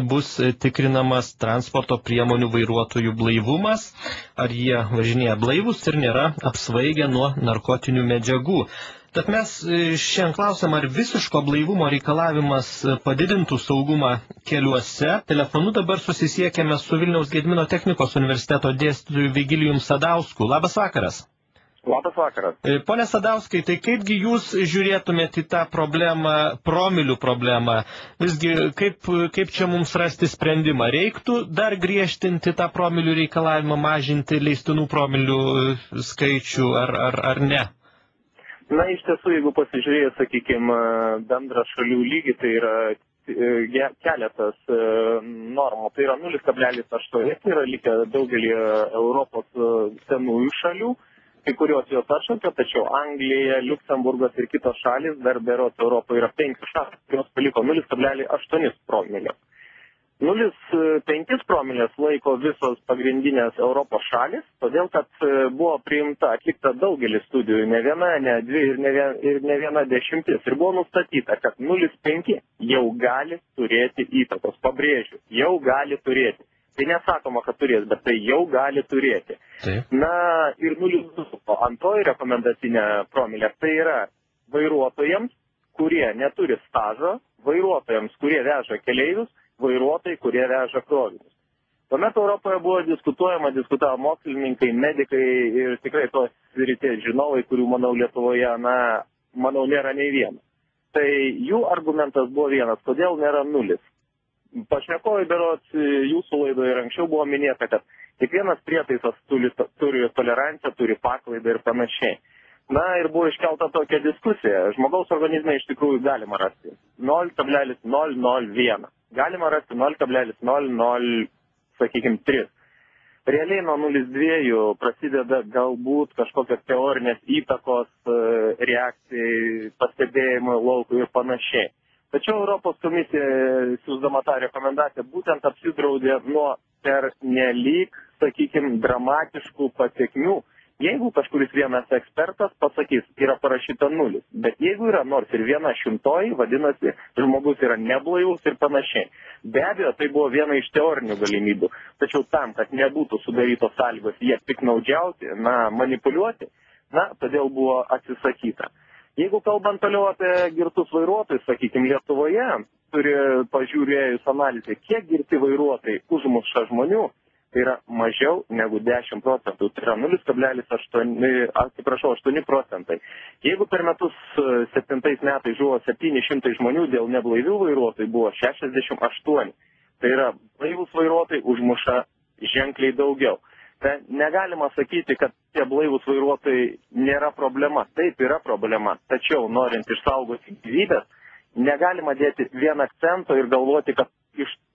bus tikrinamas transporto priemonių vairuotojų blaivumas, ar jie važinėja blaivus ir nėra apsvaigę nuo narkotinių medžiagų. Tad mes šiandien klausim, ar visiško blaivumo reikalavimas padidintų saugumą keliuose. Telefonu dabar susisiekėme su Vilniaus Gedimino technikos universiteto dėstytoju Vigilijum Sadausku. Labas vakaras. Labas vakaras. Pone Sadauskai, tai kaipgi jūs žiūrėtumėte į tą problemą, promilių problemą? Visgi, kaip čia mums rasti sprendimą? Reiktų dar griežtinti tą promilių reikalavimą, mažinti leistinų promilių skaičių ar ne? Na, iš tiesų, jeigu pasižiūrėjus, sakykime, bendrą šalių lygį, tai yra keletas normų. Tai yra 0,8, tai yra likę daugelį Europos senųjų šalių, kai kurios jos atšaukė, tačiau Anglija, Liuksemburgas ir kitos šalis, dar berods Europoje yra 5 šalis, kurios paliko 0,8 promilės. 0,5 promilės laiko visos pagrindinės Europos šalis, todėl kad buvo atlikta daugelis studijų, ne viena, ne dvi ir ne viena dešimtis. Ir buvo nustatyta, kad 0,5 jau gali turėti įtakos. Pabrėžiu, jau gali turėti. Tai nesakoma, kad turės, bet tai jau gali turėti. Taip. Na ir 0,2 antroji rekomendacinė promilė, tai yra vairuotojams, kurie neturi stažo, vairuotojams, kurie veža keleivius, vairuotojai, kurie veža krovinius. Tuomet Europoje buvo diskutavo mokslininkai, medikai ir tikrai tos srities žinovai, kurių, manau, Lietuvoje, manau, nėra nei vieno. Tai jų argumentas buvo vienas, kodėl nėra 0. Pašnekovai berods jūsų laidoje ir anksčiau buvo minėta, kad kiekvienas prietaisas turi toleranciją, turi paklaidą ir panašiai. Na ir buvo iškelta tokia diskusija. Žmogaus organizme iš tikrųjų galima rasti 0,001. Galima rasti 0,00, sakykime, 3. Realiai nuo 0,2 prasideda galbūt kažkokios teorinės įtakos reakcijai, pastebėjimui laukui ir panašiai. Tačiau Europos komisija, siūsdama tą rekomendaciją, būtent apsidraudė nuo pernelyg, sakykime, dramatiškų pasekmių. Jeigu kažkuris vienas ekspertas pasakys, yra parašyta 0, bet jeigu yra nors ir 1/100, vadinasi, žmogus yra neblaivus ir panašiai. Be abejo, tai buvo viena iš teorinių galimybių, tačiau tam, kad nebūtų sudarytos sąlygos jie piknaudžiauti, manipuliuoti, todėl buvo atsisakyta. Jeigu kalbant toliau apie girtus vairuotojus, sakykime, Lietuvoje, turi pažiūrėjus analizę, kiek girti vairuotojai užmuša žmonių, tai yra mažiau negu 10 procentų, tai yra 8 procentai. Jeigu per metus 7 metais žuvo 700 žmonių dėl neblaivių vairuotojų, buvo 68. Tai yra blaivus vairuotojai užmuša ženkliai daugiau. Tai negalima sakyti, kad tie blaivus vairuotojai nėra problema. Taip yra problema, tačiau norint išsaugoti gyvybės, negalima dėti vieną akcento ir galvoti, kad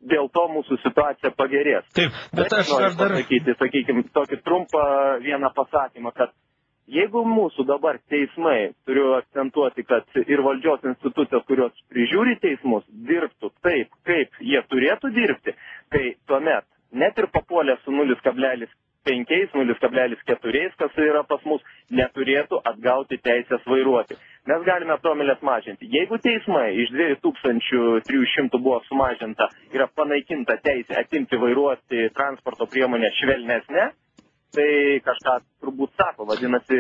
dėl to mūsų situacija pagerės. Taip, bet aš noriu dar pasakyti, sakykime, tokį trumpą vieną pasakymą, kad jeigu mūsų dabar teismai, turiu akcentuoti, kad ir valdžios institucijos, kurios prižiūri teismus, dirbtų taip, kaip jie turėtų dirbti, tai tuomet net ir papuolę su 0,5, 0,4, kas yra pas mus, neturėtų atgauti teisės vairuoti. Mes galime promilės mažinti. Jeigu teismai iš 2300 buvo sumažinta, yra panaikinta teisė atimti vairuoti transporto priemonę švelnesnę, tai kažką turbūt sako, vadinasi,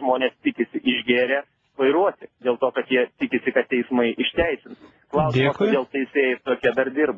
žmonės tikisi išgėrę vairuoti, dėl to, kad jie tikisi, kad teismai išteisins. Klausimas, kodėl teisėjai tokie dar dirba.